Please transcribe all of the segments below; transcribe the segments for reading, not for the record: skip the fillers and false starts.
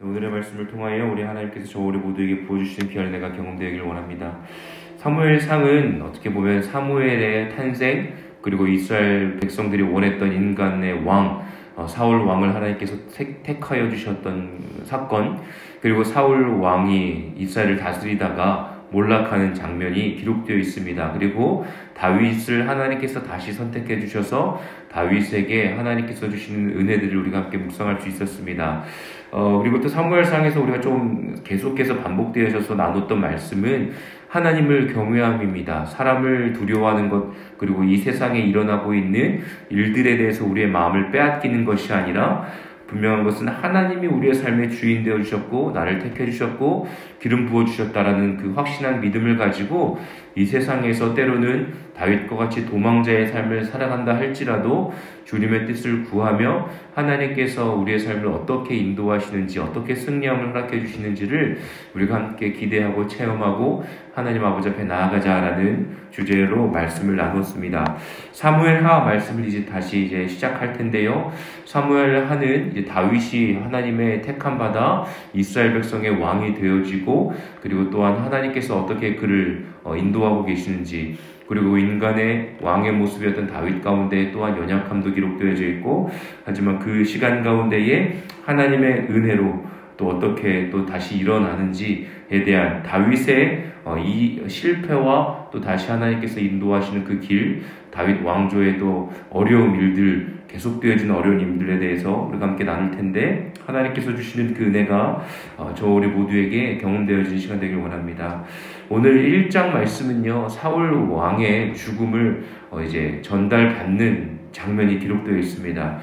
오늘의 말씀을 통하여 우리 하나님께서 저 우리 모두에게 부어주시는 귀한 은혜가 경험되기를 원합니다. 사무엘상은 어떻게 보면 사무엘의 탄생, 그리고 이스라엘 백성들이 원했던 인간의 왕, 사울 왕을 하나님께서 택하여 주셨던 사건, 그리고 사울 왕이 이스라엘을 다스리다가 몰락하는 장면이 기록되어 있습니다. 그리고 다윗을 하나님께서 다시 선택해 주셔서 다윗에게 하나님께서 주시는 은혜들을 우리가 함께 묵상할 수 있었습니다. 그리고 또 사무엘상에서 우리가 좀 계속해서 반복되어져서 나눴던 말씀은 하나님을 경외함입니다. 사람을 두려워하는 것, 그리고 이 세상에 일어나고 있는 일들에 대해서 우리의 마음을 빼앗기는 것이 아니라 분명한 것은 하나님이 우리의 삶의 주인 되어 주셨고 나를 택해 주셨고 기름 부어 주셨다라는 그 확신한 믿음을 가지고 이 세상에서 때로는 다윗과 같이 도망자의 삶을 살아간다 할지라도 주님의 뜻을 구하며 하나님께서 우리의 삶을 어떻게 인도하시는지, 어떻게 승리함을 허락해 주시는지를 우리가 함께 기대하고 체험하고 하나님 아버지 앞에 나아가자라는 주제로 말씀을 나눴습니다. 사무엘하 말씀을 다시 시작할 텐데요. 사무엘하는 이제 다윗이 하나님의 택함 받아 이스라엘 백성의 왕이 되어지고, 그리고 또한 하나님께서 어떻게 그를 인도하고 계시는지, 그리고 인간의 왕의 모습이었던 다윗 가운데 또한 연약함도 기록되어져 있고, 하지만 그 시간 가운데에 하나님의 은혜로 또 어떻게 또 다시 일어나는지에 대한 다윗의 이 실패와 또 다시 하나님께서 인도하시는 그 길, 다윗 왕조의 또 어려운 일들, 계속되어지는 어려운 일들에 대해서 우리가 함께 나눌 텐데, 하나님께서 주시는 그 은혜가 저 우리 모두에게 경험되어지는 시간 되길 원합니다. 오늘 1장 말씀은요, 사울 왕의 죽음을 전달받는 장면이 기록되어 있습니다.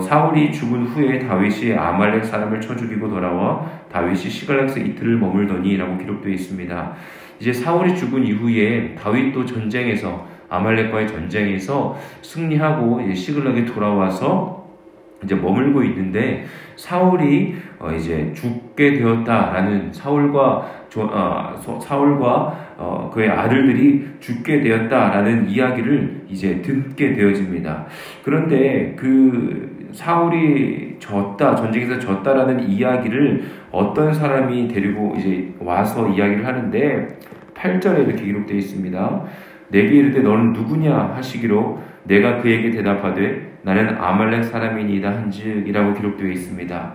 사울이 죽은 후에 다윗이 아말렉 사람을 쳐 죽이고 돌아와 다윗이 시글락에서 이틀을 머물더니 라고 기록되어 있습니다. 이제 사울이 죽은 이후에 다윗도 전쟁에서, 아말렉과의 전쟁에서 승리하고 시글락에 돌아와서 이제 머물고 있는데, 사울이 죽게 되었다라는 사울과 그의 아들들이 죽게 되었다라는 이야기를 이제 듣게 되어집니다. 그런데 그 사울이 전쟁에서 졌다라는 이야기를 어떤 사람이 데리고 와서 이야기를 하는데, 8절에 이렇게 기록되어 있습니다. 내게 이르되 너는 누구냐 하시기로 내가 그에게 대답하되 나는 아말렉 사람이니이다 한즉 이라고 기록되어 있습니다.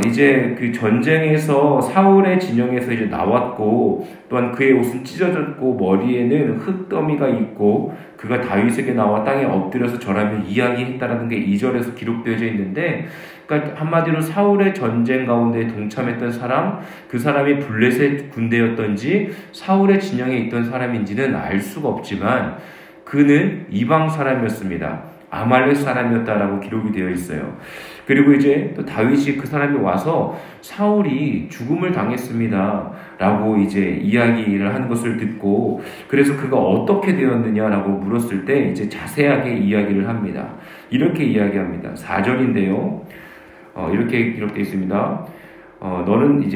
이제 그 전쟁에서 사울의 진영에서 나왔고, 또한 그의 옷은 찢어졌고 머리에는 흙더미가 있고 그가 다윗에게 나와 땅에 엎드려서 절하며 이야기했다라는 게 2절에서 기록되어져 있는데, 그러니까 한마디로 사울의 전쟁 가운데 동참했던 사람, 그 사람이 블레셋 군대였던지 사울의 진영에 있던 사람인지는 알 수가 없지만 그는 이방 사람이었습니다. 아말렉 사람이었다라고 기록이 되어 있어요. 그리고 또 다윗이 그 사람이 와서 사울이 죽음을 당했습니다 라고 이야기를 하는 것을 듣고, 그래서 그가 어떻게 되었느냐라고 물었을 때 자세하게 이야기를 합니다. 이렇게 이야기합니다. 4절인데요. 이렇게 기록되어 있습니다. 너는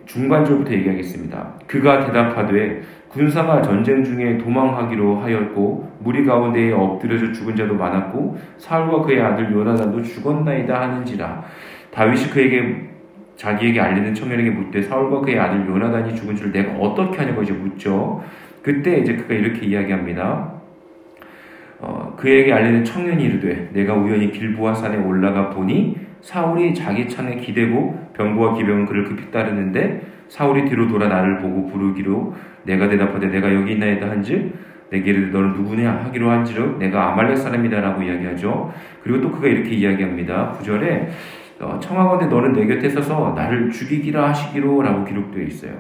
중반절부터 얘기하겠습니다. 그가 대답하되 군사가 전쟁 중에 도망하기로 하였고 무리 가운데에 엎드려져 죽은 자도 많았고 사울과 그의 아들 요나단도 죽었나이다 하는지라. 다윗이 자기에게 알리는 청년에게 묻되 사울과 그의 아들 요나단이 죽은 줄 내가 어떻게 하냐고 묻죠. 그때 그가 이렇게 이야기합니다. 그에게 알리는 청년이 이르되 내가 우연히 길보아 산에 올라가 보니 사울이 자기 창에 기대고 병거와 기병은 그를 급히 따르는데 사울이 뒤로 돌아 나를 보고 부르기로 내가 대답하되 내가 여기 있나이다 한즉 내게 이르되 너는 누구냐 하기로 한지로 내가 아말렉 사람이다 라고 이야기하죠. 그리고 또 그가 이렇게 이야기합니다. 9절에 청하건대 너는 내 곁에 서서 나를 죽이기라 하시기로 라고 기록되어 있어요.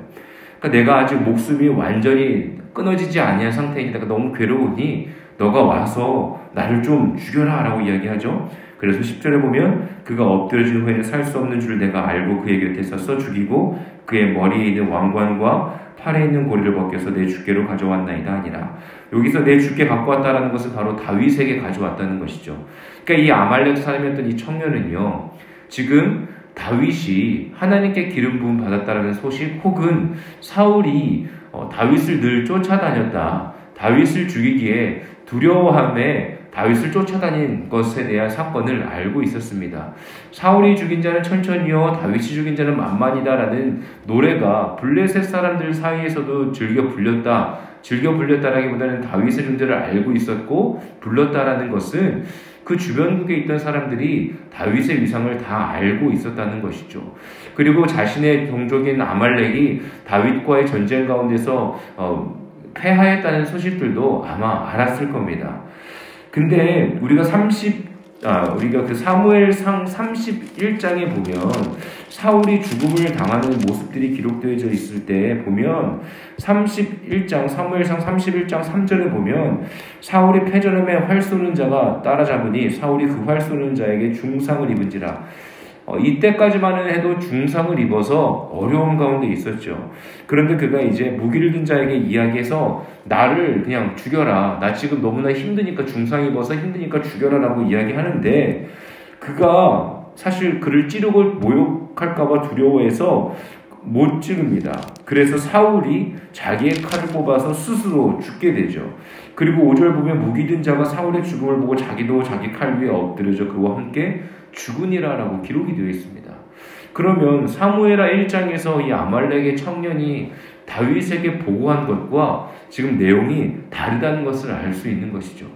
그러니까 내가 아직 목숨이 완전히 끊어지지 아니한 상태이다. 너무 괴로우니 너가 와서 나를 좀 죽여라 라고 이야기하죠. 그래서 10절에 보면 그가 엎드려진 후에는 살 수 없는 줄 내가 알고 그의 곁에 서서 죽이고 그의 머리에 있는 왕관과 팔에 있는 고리를 벗겨서 내 주께로 가져왔나이다 하니라. 여기서 내 주께 갖고 왔다라는 것은 바로 다윗에게 가져왔다는 것이죠. 그러니까 이 아말렉 사람이었던 이 청년은요, 지금 다윗이 하나님께 기름 부음 받았다라는 소식, 혹은 사울이 다윗을 늘 쫓아다녔다, 다윗을 죽이기에 두려워함에 다윗을 쫓아다닌 것에 대한 사건을 알고 있었습니다. 사울이 죽인 자는 천천히요 다윗이 죽인 자는 만만이다라는 노래가 블레셋 사람들 사이에서도 즐겨 불렸다라기보다는 다윗의 존재를 알고 있었고 불렀다라는 것은 그 주변국에 있던 사람들이 다윗의 위상을 다 알고 있었다는 것이죠. 그리고 자신의 동족인 아말렉이 다윗과의 전쟁 가운데서 패하였다는 소식들도 아마 알았을 겁니다. 근데 우리가 그 사무엘상 31장에 보면 사울이 죽음을 당하는 모습들이 기록되어져 있을 때 보면 사무엘상 31장 3절에 보면 사울이 패전함에 활 쏘는 자가 따라잡으니 사울이 그 활 쏘는 자에게 중상을 입은지라. 이때까지만은 해도 중상을 입어서 어려움 가운데 있었죠. 그런데 그가 이제 무기를 든 자에게 이야기해서 나를 그냥 죽여라. 나 지금 너무나 힘드니까 중상 입어서 힘드니까 죽여라 라고 이야기하는데 그가 사실 그를 찌르고 모욕할까봐 두려워해서 못 찌릅니다. 그래서 사울이 자기의 칼을 뽑아서 스스로 죽게 되죠. 그리고 5절 보면 무기 든 자가 사울의 죽음을 보고 자기도 자기 칼 위에 엎드려져 그와 함께 죽으니라 라고 기록이 되어 있습니다. 그러면 사무엘하 1장에서 이 아말렉의 청년이 다윗에게 보고한 것과 지금 내용이 다르다는 것을 알 수 있는 것이죠.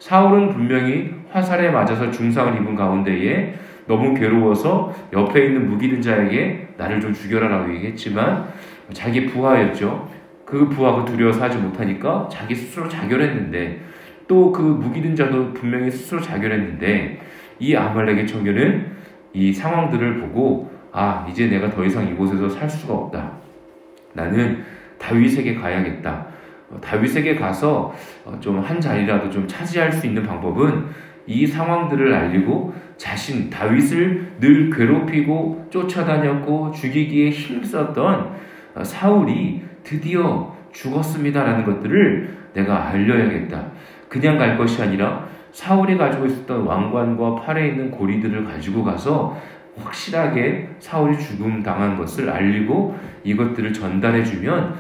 사울은 분명히 화살에 맞아서 중상을 입은 가운데에 너무 괴로워서 옆에 있는 무기 든 자에게 나를 좀 죽여라 라고 얘기했지만 자기 부하였죠. 그 부하가 두려워서 하지 못하니까 자기 스스로 자결했는데 또 그 무기 든 자도 분명히 스스로 자결했는데 이 아말렉의 청년은 이 상황들을 보고 이제 내가 더 이상 이곳에서 살 수가 없다. 나는 다윗에게 가야겠다. 다윗에게 가서 좀 한 자리라도 좀 차지할 수 있는 방법은 이 상황들을 알리고 다윗을 늘 괴롭히고 쫓아다녔고 죽이기에 힘썼던 사울이 드디어 죽었습니다라는 것들을 내가 알려야겠다. 그냥 갈 것이 아니라 사울이 가지고 있었던 왕관과 팔에 있는 고리들을 가지고 가서 확실하게 사울이 죽음 당한 것을 알리고 이것들을 전달해주면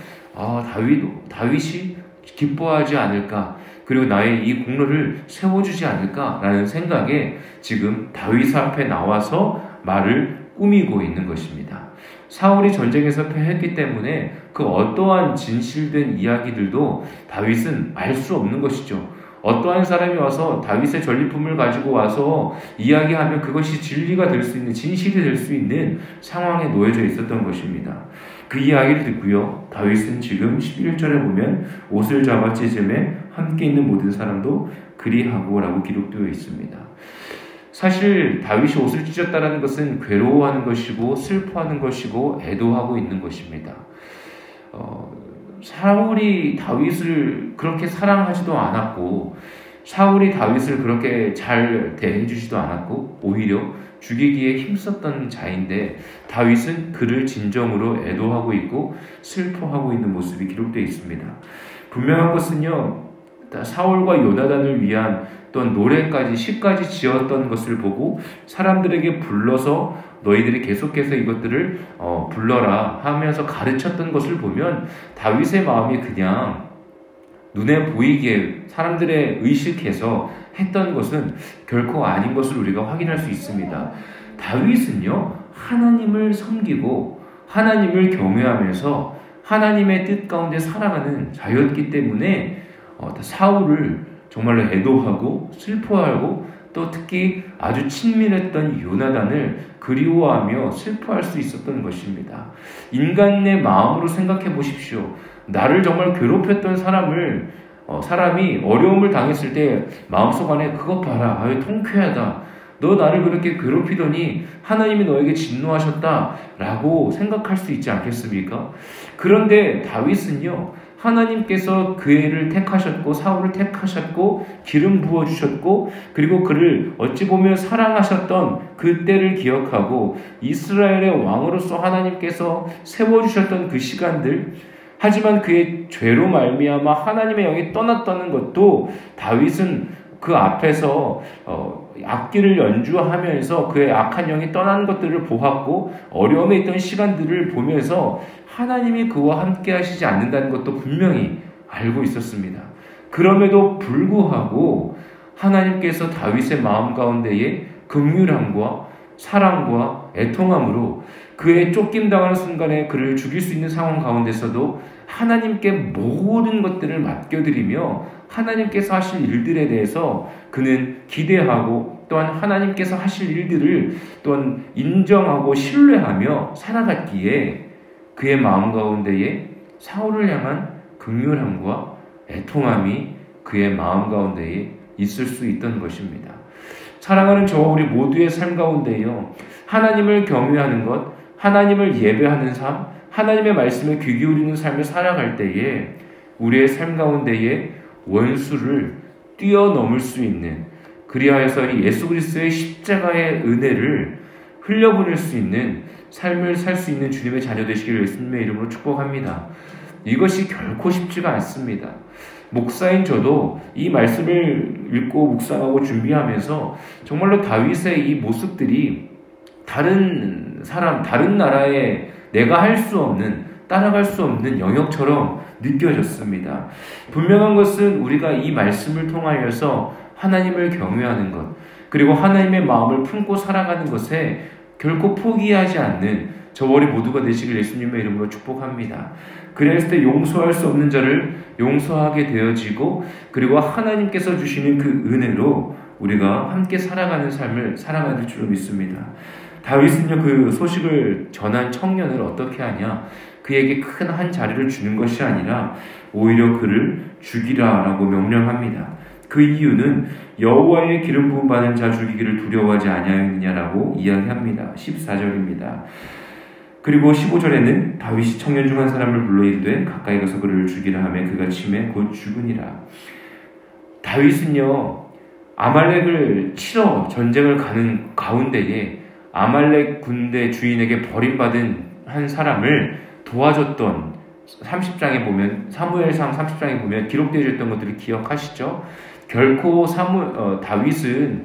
다윗이 기뻐하지 않을까, 그리고 나의 이 공로를 세워주지 않을까라는 생각에 지금 다윗 앞에 나와서 말을 꾸미고 있는 것입니다. 사울이 전쟁에서 패했기 때문에 그 어떠한 진실된 이야기들도 다윗은 알 수 없는 것이죠. 어떠한 사람이 와서 다윗의 전리품을 가지고 와서 이야기하면 그것이 진리가 될 수 있는, 진실이 될 수 있는 상황에 놓여져 있었던 것입니다. 그 이야기를 듣고요, 다윗은 지금 11절에 보면 옷을 잡아 찢음에 함께 있는 모든 사람도 그리하고 라고 기록되어 있습니다. 사실 다윗이 옷을 찢었다는 것은 괴로워하는 것이고 슬퍼하는 것이고 애도하고 있는 것입니다. 사울이 다윗을 그렇게 사랑하지도 않았고 사울이 다윗을 그렇게 잘 대해주지도 않았고 오히려 죽이기에 힘썼던 자인데 다윗은 그를 진정으로 애도하고 있고 슬퍼하고 있는 모습이 기록되어 있습니다. 분명한 것은요, 사울과 요나단을 위한 또한 노래까지 시까지 지었던 것을 보고 사람들에게 불러서 너희들이 계속해서 이것들을 불러라 하면서 가르쳤던 것을 보면 다윗의 마음이 그냥 눈에 보이게 사람들의 의식해서 했던 것은 결코 아닌 것을 우리가 확인할 수 있습니다. 다윗은요, 하나님을 섬기고 하나님을 경외하면서 하나님의 뜻 가운데 살아가는 자였기 때문에 사울을 정말로 애도하고 슬퍼하고 또 특히 아주 친밀했던 요나단을 그리워하며 슬퍼할 수 있었던 것입니다. 인간의 마음으로 생각해 보십시오. 나를 정말 괴롭혔던 사람이 어려움을 당했을 때 마음속 안에 그것 봐라, 아유 통쾌하다, 너 나를 그렇게 괴롭히더니 하나님이 너에게 진노하셨다 라고 생각할 수 있지 않겠습니까? 그런데 다윗은요, 하나님께서 그 애를 택하셨고 사울을 택하셨고 기름 부어주셨고 그리고 그를 어찌 보면 사랑하셨던 그때를 기억하고 이스라엘의 왕으로서 하나님께서 세워주셨던 그 시간들, 하지만 그의 죄로 말미암아 하나님의 영이 떠났다는 것도 다윗은 그 앞에서 악기를 연주하면서 그의 악한 영이 떠나는 것들을 보았고 어려움에 있던 시간들을 보면서 하나님이 그와 함께 하시지 않는다는 것도 분명히 알고 있었습니다. 그럼에도 불구하고 하나님께서 다윗의 마음 가운데에 긍휼함과 사랑과 애통함으로 그의 쫓김당하는 순간에 그를 죽일 수 있는 상황 가운데서도 하나님께 모든 것들을 맡겨드리며 하나님께서 하실 일들에 대해서 그는 기대하고 또한 하나님께서 하실 일들을 또한 인정하고 신뢰하며 살아갔기에 그의 마음 가운데에 사울을 향한 긍휼함과 애통함이 그의 마음 가운데에 있을 수 있던 것입니다. 사랑하는 저와 우리 모두의 삶 가운데요, 하나님을 경외하는 것, 하나님을 예배하는 삶, 하나님의 말씀에 귀 기울이는 삶을 살아갈 때에 우리의 삶 가운데에 원수를 뛰어넘을 수 있는, 그리하여서 이 예수 그리스도의 십자가의 은혜를 흘려보낼 수 있는 삶을 살 수 있는 주님의 자녀 되시기를 예수님의 이름으로 축복합니다. 이것이 결코 쉽지가 않습니다. 목사인 저도 이 말씀을 읽고 묵상하고 준비하면서 정말로 다윗의 이 모습들이 다른 사람, 다른 나라에 내가 할 수 없는, 따라갈 수 없는 영역처럼 느껴졌습니다. 분명한 것은 우리가 이 말씀을 통하여서 하나님을 경외하는 것, 그리고 하나님의 마음을 품고 살아가는 것에 결코 포기하지 않는 저와 우리 모두가 되시길 예수님의 이름으로 축복합니다. 그랬을 때 용서할 수 없는 자를 용서하게 되어지고, 그리고 하나님께서 주시는 그 은혜로 우리가 함께 살아가는 삶을 살아가는 줄로 믿습니다. 다윗은요, 그 소식을 전한 청년을 어떻게 하냐? 그에게 큰 한 자리를 주는 것이 아니라 오히려 그를 죽이라라고 명령합니다. 그 이유는 여호와의 기름 부음 받은 자 죽이기를 두려워하지 아니하였느냐라고 이야기합니다. 14절입니다. 그리고 15절에는 다윗이 청년 중 한 사람을 불러 이르되 가까이 가서 그를 죽이라 하매 그가 치매 곧 죽으니라. 다윗은요, 아말렉을 치러 전쟁을 가는 가운데에 아말렉 군대 주인에게 버림받은 한 사람을 도와줬던 30장에 보면, 사무엘상 30장에 보면 기록되어 있던 것들을 기억하시죠? 결코 다윗은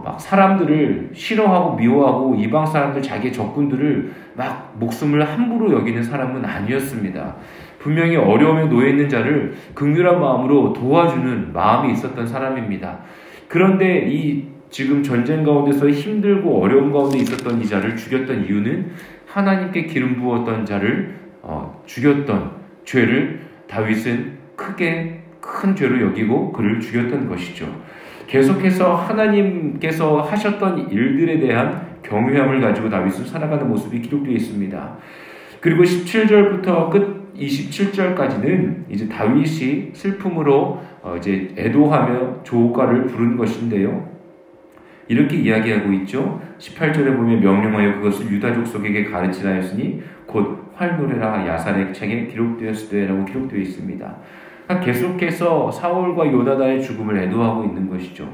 막 사람들을 싫어하고 미워하고 이방 사람들, 자기의 적군들을 막 목숨을 함부로 여기는 사람은 아니었습니다. 분명히 어려움에 놓여 있는 자를 긍휼한 마음으로 도와주는 마음이 있었던 사람입니다. 그런데 이 지금 전쟁 가운데서 힘들고 어려움 가운데 있었던 이 자를 죽였던 이유는 하나님께 기름 부었던 자를 죽였던 죄를 다윗은 큰 죄로 여기고 그를 죽였던 것이죠. 계속해서 하나님께서 하셨던 일들에 대한 경외함을 가지고 다윗은 살아가는 모습이 기록되어 있습니다. 그리고 17절부터 끝 27절까지는 이제 다윗이 슬픔으로 이제 애도하며 조가를 부른 것인데요. 이렇게 이야기하고 있죠. 18절에 보면 명령하여 그것을 유다 족속에게 가르치라 했으니 곧 활노래라 야살의 책에 기록되었으되라고 기록되어 있습니다. 계속해서 사울과 요나단의 죽음을 애도하고 있는 것이죠.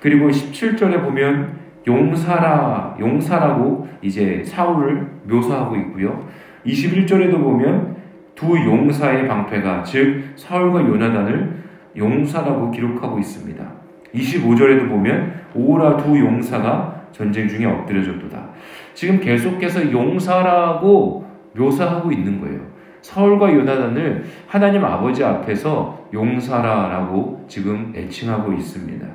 그리고 17절에 보면 용사라고 이제 사울을 묘사하고 있고요. 21절에도 보면 두 용사의 방패가, 즉 사울과 요나단을 용사라고 기록하고 있습니다. 25절에도 보면 오라 두 용사가 전쟁 중에 엎드려졌도다. 지금 계속해서 용사라고 묘사하고 있는 거예요. 사울과 요나단을 하나님 아버지 앞에서 용사라고 지금 애칭하고 있습니다.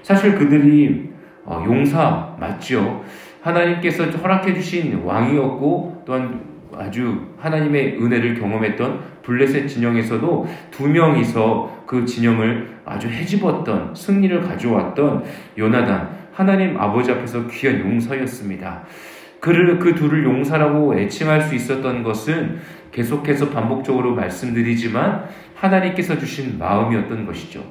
사실 그들이 용사 맞죠. 하나님께서 허락해 주신 왕이었고 또한 아주 하나님의 은혜를 경험했던 블레셋 진영에서도 두 명이서 그 진영을 아주 헤집었던, 승리를 가져왔던 요나단, 하나님 아버지 앞에서 귀한 용사였습니다. 그 둘을 용사라고 애칭할 수 있었던 것은 계속해서 반복적으로 말씀드리지만 하나님께서 주신 마음이었던 것이죠.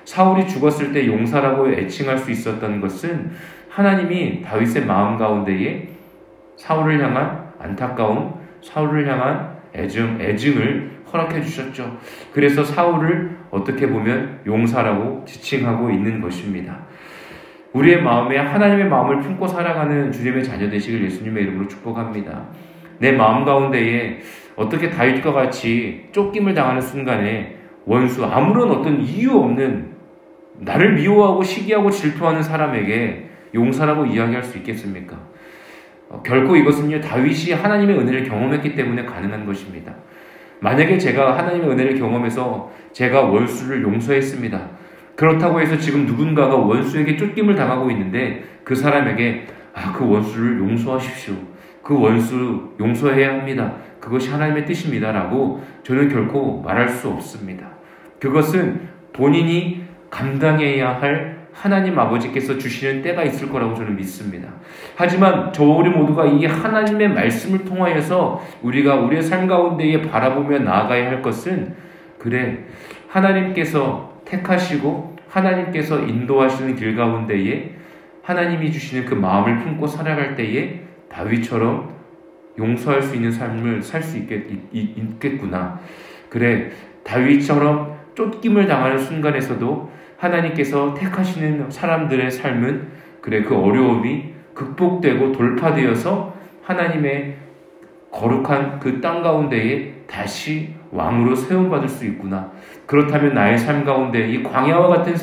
사울이 죽었을 때 용사라고 애칭할 수 있었던 것은 하나님이 다윗의 마음 가운데에 사울을 향한 안타까움, 사울을 향한 애증을 허락해 주셨죠. 그래서 사울을 어떻게 보면 용사라고 지칭하고 있는 것입니다. 우리의 마음에 하나님의 마음을 품고 살아가는 주님의 자녀 되시길 예수님의 이름으로 축복합니다. 내 마음 가운데에 어떻게 다윗과 같이 쫓김을 당하는 순간에 원수, 아무런 어떤 이유 없는 나를 미워하고 시기하고 질투하는 사람에게 용사라고 이야기할 수 있겠습니까? 결코 이것은요, 다윗이 하나님의 은혜를 경험했기 때문에 가능한 것입니다. 만약에 제가 하나님의 은혜를 경험해서 제가 원수를 용서했습니다. 그렇다고 해서 지금 누군가가 원수에게 쫓김을 당하고 있는데 그 사람에게 그 원수를 용서하십시오. 그 원수 용서해야 합니다. 그것이 하나님의 뜻입니다. 라고 저는 결코 말할 수 없습니다. 그것은 본인이 감당해야 할 하나님 아버지께서 주시는 때가 있을 거라고 저는 믿습니다. 하지만 우리 모두가 이 하나님의 말씀을 통하여서 우리가 우리의 삶 가운데에 바라보며 나아가야 할 것은 그래 하나님께서 택하시고 하나님께서 인도하시는 길 가운데에 하나님이 주시는 그 마음을 품고 살아갈 때에 다윗처럼 용서할 수 있는 삶을 살 수 있겠구나. 그래 다윗처럼 쫓김을 당하는 순간에서도 하나님께서 택하시는 사람들의 삶은 그래 그 어려움이 극복되고 돌파되어서 하나님의 거룩한 그 땅 가운데에 다시 왕으로 세움받을 수 있구나. 그렇다면 나의 삶 가운데 이 광야와 같은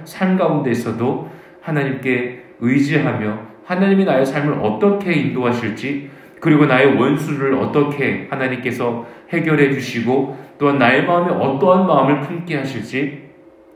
삶 가운데에서도 하나님께 의지하며 하나님이 나의 삶을 어떻게 인도하실지 그리고 나의 원수를 어떻게 하나님께서 해결해 주시고 또한 나의 마음에 어떠한 마음을 품게 하실지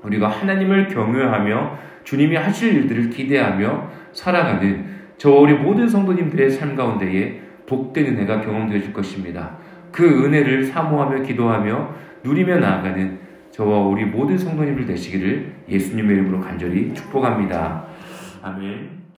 우리가 하나님을 경외하며 주님이 하실 일들을 기대하며 살아가는 우리 모든 성도님들의 삶 가운데에 복된 은혜가 경험되어질 것입니다. 그 은혜를 사모하며 기도하며 누리며 나아가는 저와 우리 모든 성도님들 되시기를 예수님의 이름으로 간절히 축복합니다. 아멘.